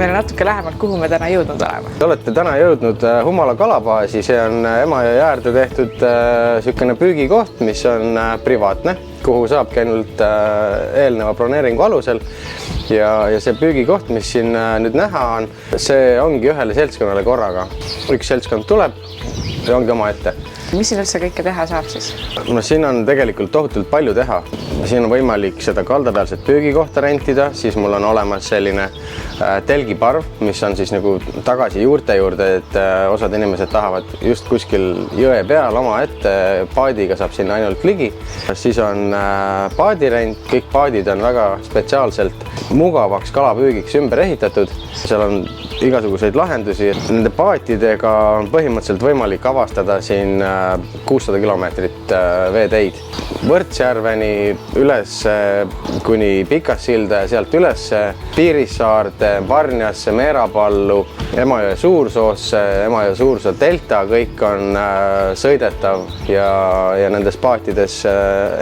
meile natuke lähemalt, kuhu me täna jõudnud oleme. Te olete täna jõudnud Humala kalabaasi, see on Emajõe äärde tehtud niisugune püügikoht, mis on privaatne, kuhu saabki ainult eelneva broneeringu alusel. Ja see püügikoht, mis siin nüüd näha on, see ongi ühele seltskonnale korraga. Üks seltskond tuleb ja ongi oma ette. Mis siin üldse kõike teha saab siis? No siin on tegelikult tohutult palju teha. Siin on võimalik seda kaldapealset püügikohta rentida, siis mul on olemas selline telgiparv, mis on siis nagu tagasi juurte juurde, et osad inimesed tahavad just kuskil jõe peal oma ette, paadiga saab sinna ainult ligi. Siis on paadirent, kõik paadid on väga spetsiaalselt mugavaks kalapüügiks ümber ehitatud. Seal on igasuguseid lahendusi. Nende paatidega on põhimõtteliselt võimalik avastada siin 600 kilomeetrit veeteid. Võrtsjärveni üles kuni Pikassilda ja sealt üles Piirissaarde, Varnjasse, Meerapallu, Emajõe Suursoosse, Emajõe Suursoo delta, kõik on sõidetav ja nendes paatides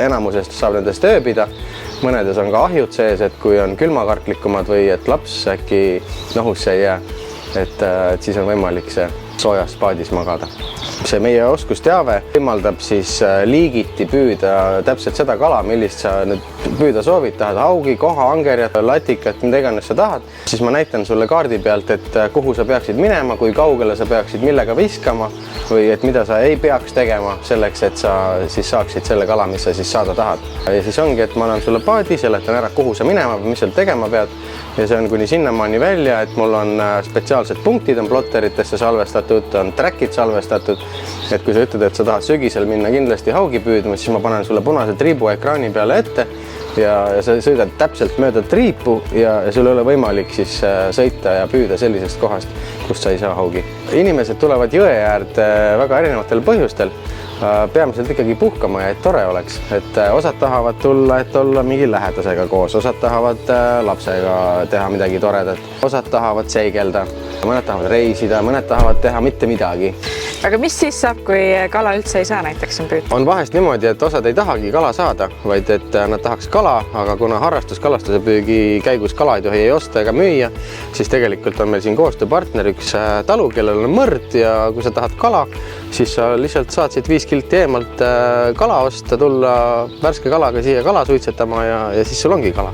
enamusest saab nendest ööbida. Mõnedes on ka ahjud sees, et kui on külmakartlikumad või et laps äkki nohusse ei jää, et siis on võimalik see soojas paadis magada. See meie oskusteave võimaldab siis liigiti püüda täpselt seda kala, millist sa nüüd püüda soovid, tahad haugi, koha, angerjat, latikat, mida iganes sa tahad. Siis ma näitan sulle kaardi pealt, et kuhu sa peaksid minema, kui kaugele sa peaksid millega viskama või et mida sa ei peaks tegema selleks, et sa siis saaksid selle kala, mis sa siis saada tahad. Ja siis ongi, et ma annan sulle paadi, seletan ära, kuhu sa minema või mis seal tegema pead. Ja see on kuni sinnamaani välja, et mul on spetsiaalsed punktid, on plotteritesse salvestatud, on trackid salvestatud. Et kui sa ütled, et sa tahad sügisel minna kindlasti haugi püüdma, siis ma panen sulle punase triibu ekraani peale ette ja sa sõidad täpselt mööda triipu ja sul ei ole võimalik siis sõita ja püüda sellisest kohast, kust sa ei saa haugi. Inimesed tulevad jõe äärde väga erinevatel põhjustel. Peamiselt ikkagi puhkama ja et tore oleks. Et osad tahavad tulla, et olla mingi lähedasega koos, osad tahavad lapsega teha midagi toredat, osad tahavad seigelda, mõned tahavad reisida, mõned tahavad teha mitte midagi. Aga mis siis saab, kui kala üldse ei saa näiteks on püüda? On vahest niimoodi, et osad ei tahagi kala saada, vaid et nad tahaks kala, aga kuna harrastuskalastuse püügi käigus kala ei tohi ei osta ega müüa, siis tegelikult on meil siin koostööpartner üks talu, kellel on mõrd ja kui sa tahad kala, siis sa lihtsalt saad siit 5 kilti eemalt kala osta, tulla värske kalaga siia kala suitsetama ja siis sul ongi kala.